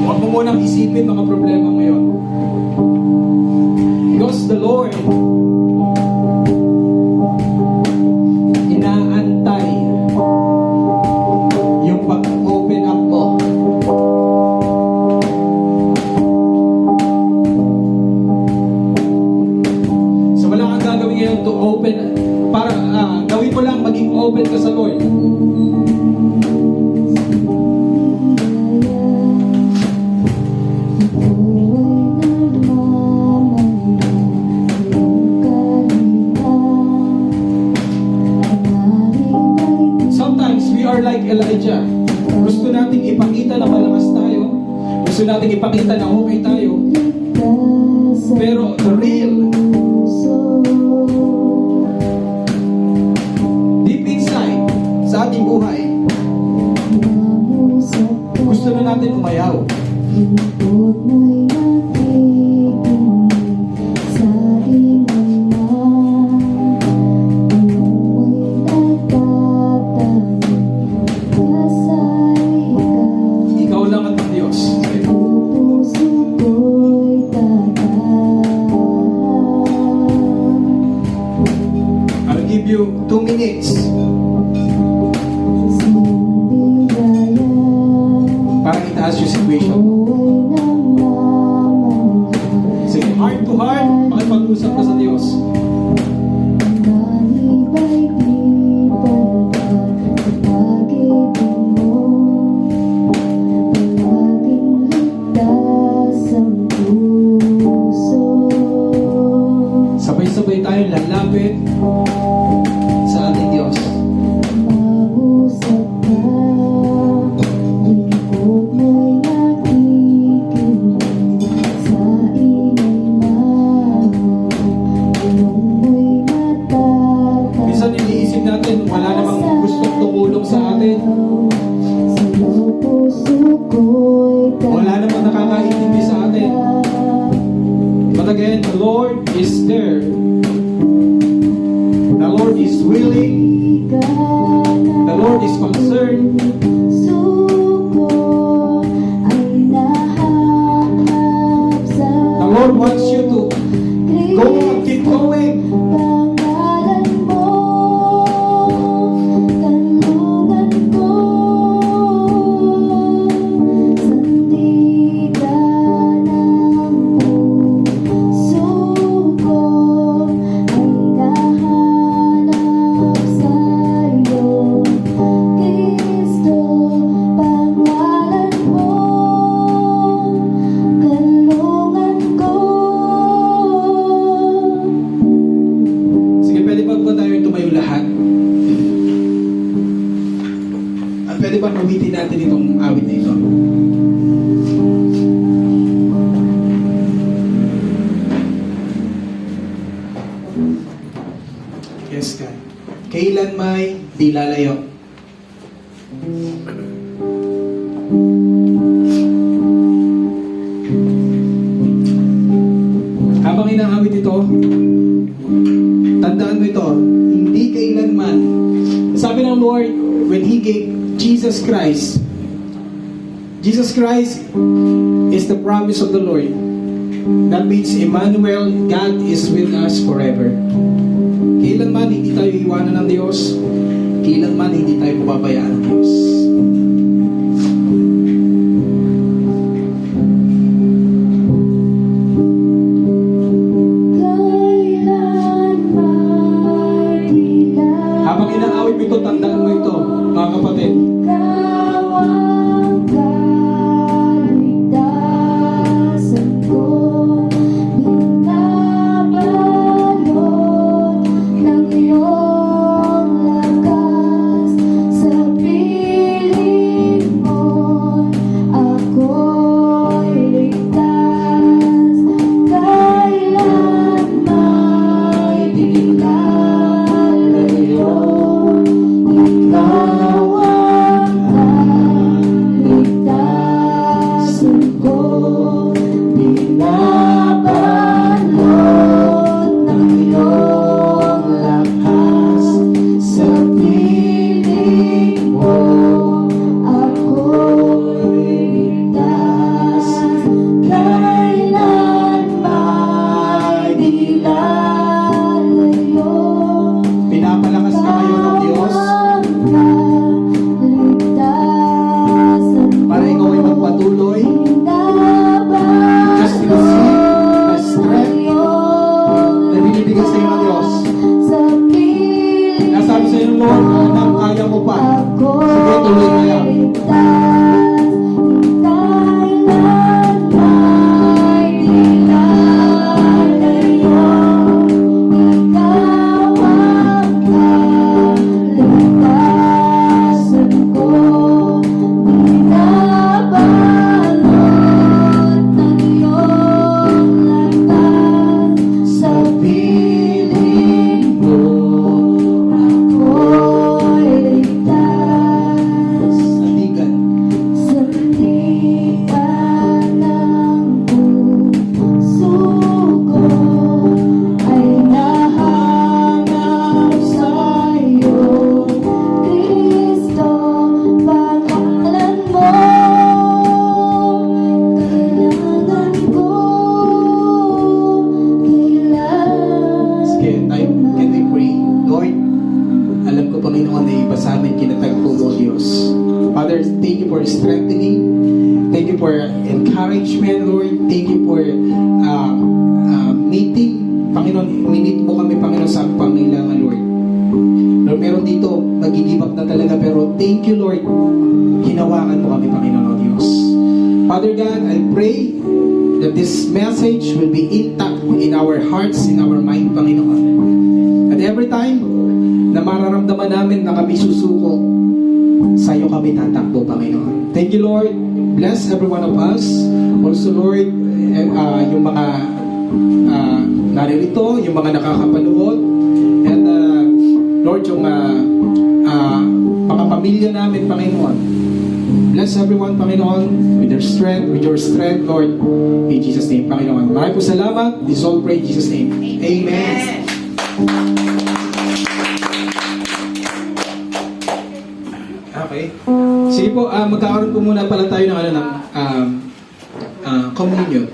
Speaker 2: Huwag mo munang isipin mga problema ngayon. Because the Lord inaantay yung pag-open up mo. So wala kang gagawin ngayon to open, para gawin mo lang maging open ka sa Lord. Sometimes we are like Elijah. Gusto nating ipakita na malakas tayo. Gusto nating ipakita na okay tayo. Pero the real, deep inside, sa ating buhay, gusto na natin umayaw. Ikaw lang at ang Diyos. I'll give you 2 minutes para itaas yung situation. Sige, heart to heart, makipag-usap ka sa Diyos. Sabay-sabay tayong lalapit sa ating Diyos. Minsan iniisip natin, wala namang gustong tumulong sa atin. Wala namang nakakaintindi sa atin. But again, the Lord is there. The Lord is willing. The Lord is concerned. The Lord wants you to go and keep going. di lalayo. Habang inaawit ito, tandaan mo ito, hindi kailanman. Sabi ng Lord, when He gave Jesus Christ is the promise of the Lord. That means Emmanuel, God is with us forever. Kailanman hindi tayo iwanan ng Diyos, kailanman hindi tayo pababayaan ng Diyos. Habang inaawit mo ito, tandaan mo ito, mga kapatid. Encouragement, Lord. Thank you for meeting. Panginoon, minute mo kami, Panginoon, sa pangailangan, Lord. Lord, meron dito, nag-give up na talaga, pero thank you, Lord. Hinawakan mo kami, Panginoon, o Diyos. Father God, I pray that this message will be intact in our hearts, in our mind, Panginoon. At every time na mararamdaman namin na kami susuko, sa iyo kami tatakbo, Panginoon. Thank you, Lord. Bless every one of us. Also, Lord, yung mga naririto, yung mga nakakapanood, and Lord, yung mga pamilya namin, Panginoon. Bless everyone, Panginoon, with their strength, with your strength, Lord, in Jesus' name, Panginoon. Maraming po salamat. This all pray in Jesus' name. Amen. Okay. Sige po, magkakaroon po muna pala tayo ng communion.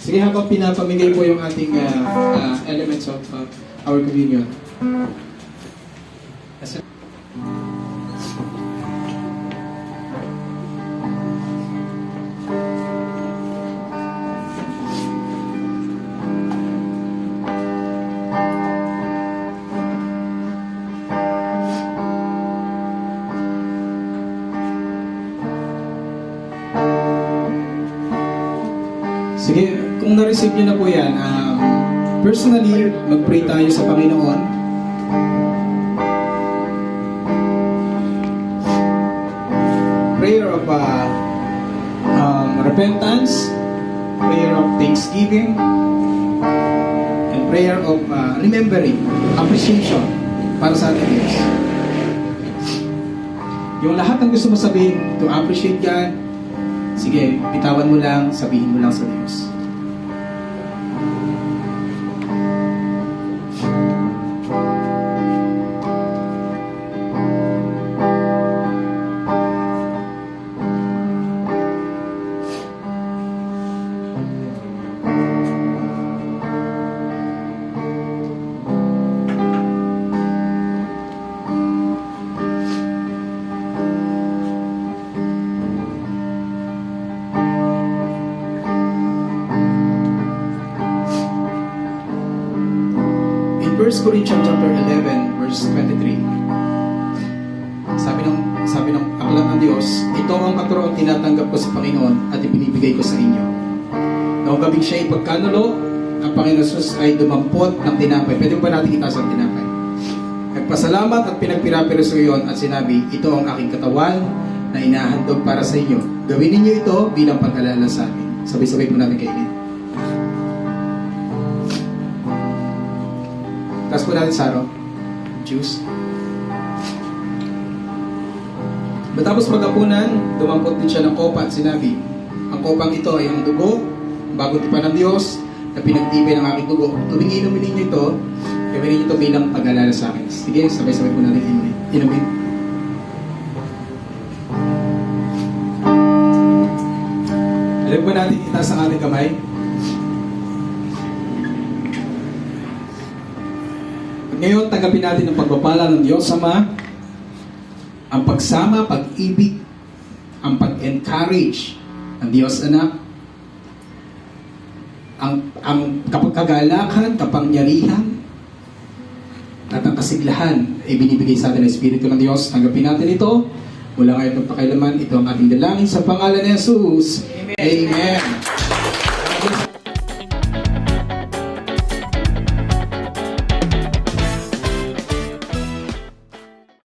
Speaker 2: Sige, habang pinapamigay po yung ating elements of our communion. Sige, kung na-receive nyo na po yan, personally, mag-pray tayo sa Panginoon. Prayer of repentance, prayer of thanksgiving, and prayer of remembering, appreciation para sa ating Diyos. Yung lahat ng gusto mo sabihin to appreciate God, sige, bitawan mo lang, sabihin mo lang sa Diyos. In 1 Corinthians chapter 11 verse 23, sabi ng aklat ng Diyos, ito ang katuroang tinatanggap ko sa Panginoon at ibinibigay ko sa inyo. Noong gabing siya ipagkanulo, ang Panginoon Jesus ay dumampot ng tinapay. Pwede ba natin itaas ang tinapay? Nagpasalamat at pinagpirapiro sa iyon at sinabi, ito ang aking katawan na inahandog para sa inyo. Gawin ninyo ito bilang pag-alala sa akin. Sabay-sabay po natin kainin. Tapos po natin saro. Juice. Matapos maghapunan, dumampot din siya ng kopa at sinabi, ang kopang ito ay ang dugo, bagong tipan ng Diyos, na pinagtibay ng aking dugo. Tuwing inumin ninyo ito, gawin ninyo ito bilang pag-alala sa akin. Sige, sabay-sabay po natin inumin. Alam po natin itaas ang ating kamay. Ngayon, tanggapin natin ang pagpapala ng Diyos Ama, ang pagsama, pag-ibig, ang pag-encourage ng Diyos Anak, ang kapagkagalakan, kapangyarihan, at ang kasiglahan ay binibigay sa atin ng Espiritu ng Diyos. Tanggapin natin ito. Mula ngayon ng pakailaman, ito ang ating dalangin sa pangalan ni Jesus. Amen. Amen.